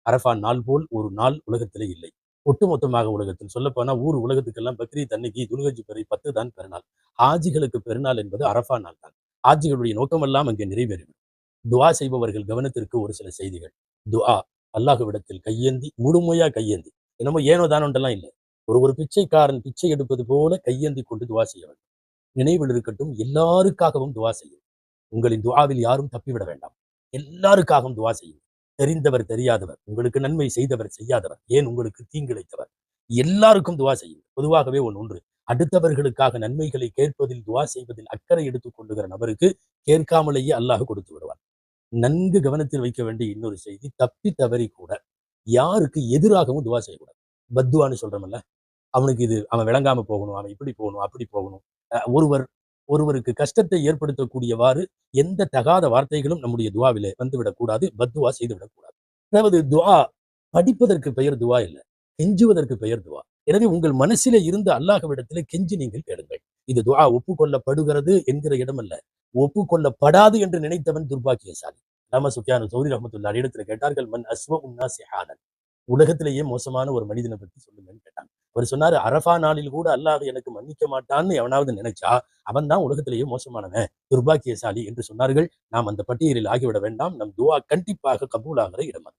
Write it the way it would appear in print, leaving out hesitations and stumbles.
அரஃபா நாள் போல் ஒரு நாள் உலகத்திலே இல்லை. ஒட்டுமொத்தமாக உலகத்தில் சொல்லப்போனா உலகத்துக்கெல்லாம் பக்ரீத் அன்னைக்கு துல்ஹஜ் பிறை 10 தான் பெருநாள். ஹாஜிகளுக்கு பெருநாள் என்பது அரஃபா நாள் தான். ஹாஜிகளுடைய நோக்கமெல்லாம் அங்கே நிறைவேறிவிடும். துஆ செய்பவர்கள் கவனத்திற்கு ஒரு சில செய்திகள். துஆ அல்லாஹ்விடத்தில் கையேந்தி, முழுமையா கையேந்தி. என்னமோ ஏனோ தானோன்றெல்லாம் இல்ல. ஒரு பிச்சைக்காரன் பிச்சை எடுப்பது போல கையேந்தி கொண்டு துஆ செய்ய வேண்டும். நினைவில் இருக்கட்டும், எல்லாருக்காகவும் துஆ செய்யும். உங்களின் துஆவில் யாரும் தப்பிவிட வேண்டாம். எல்லாருக்காகவும் துஆ செய்யும். தெரிந்தவர், தெரியாதவர், உங்களுக்கு நன்மை செய்தவர், செய்யாதவர், ஏன் உங்களுக்கு தீங்கிழைத்தவர், எல்லாருக்கும் துஆ செய்யும். பொதுவாகவே ஒன்று, அடுத்தவர்களுக்காக நன்மைகளை கேட்பதில், துஆ செய்வதில் அக்கறை எடுத்துக் கொள்ளுகிற நபருக்கு கேட்காமலேயே அல்லாஹ் கொடுத்து விடுவார். நன்கு கவனத்தில் வைக்க வேண்டிய இன்னொரு செய்தி, தப்பி தவறி கூட யாருக்கு எதிராகவும் துஆ செய்யக்கூடாது. பத்துவான்னு சொல்றோம்ல, அவனுக்கு இது அவன் விளங்காம போகணும், அவன் இப்படி போகணும், அப்படி போகணும். ஒருவருக்கு கஷ்டத்தை ஏற்படுத்தக்கூடியவாறு எந்த தகாத வார்த்தைகளும் நம்முடைய துஆவிலே வந்துவிடக்கூடாது. பத்துவா செய்துவிடக்கூடாது. அதாவது துஆ படிப்பதற்கு பெயர் துஆ இல்லை, கெஞ்சுவதற்கு பெயர் துஆ. எனவே உங்கள் மனசிலே இருந்து அல்லாஹ்விடத்திலே கெஞ்சி நீங்கள் கேளுங்கள். இது துஆ ஒப்புக்கொள்ளப்படுகிறது என்கிற இடம் அல்ல. ஒப்புக்கொள்ளப்படாது என்று நினைத்தவன் துர்பாக்கியசாலி. அல்லாமா சுஃபியான் சௌரி ரஹ்மத்துல்லாஹி இடத்துல கேட்டார்கள், மன் அஸ்வஉன் நாஸி ஹாலன், உலகத்திலேயே மோசமான ஒரு மனிதனை பத்தி சொல்லுங்கன்னு கேட்டாங்க. அவர் சொன்னாரு, அரஃபா நாளில் கூட அல்லாஹ் எனக்கு மன்னிக்க மாட்டான்னு எவனாவது நினைச்சா அவன் தான் உலகத்திலேயே மோசமானவன், துர்பாக்கியசாலி என்று சொன்னார்கள். நாம் அந்த பட்டியலில் ஆகிவிட வேண்டாம். நம் துஆ கண்டிப்பாக கபூலாகிற இடம் அது.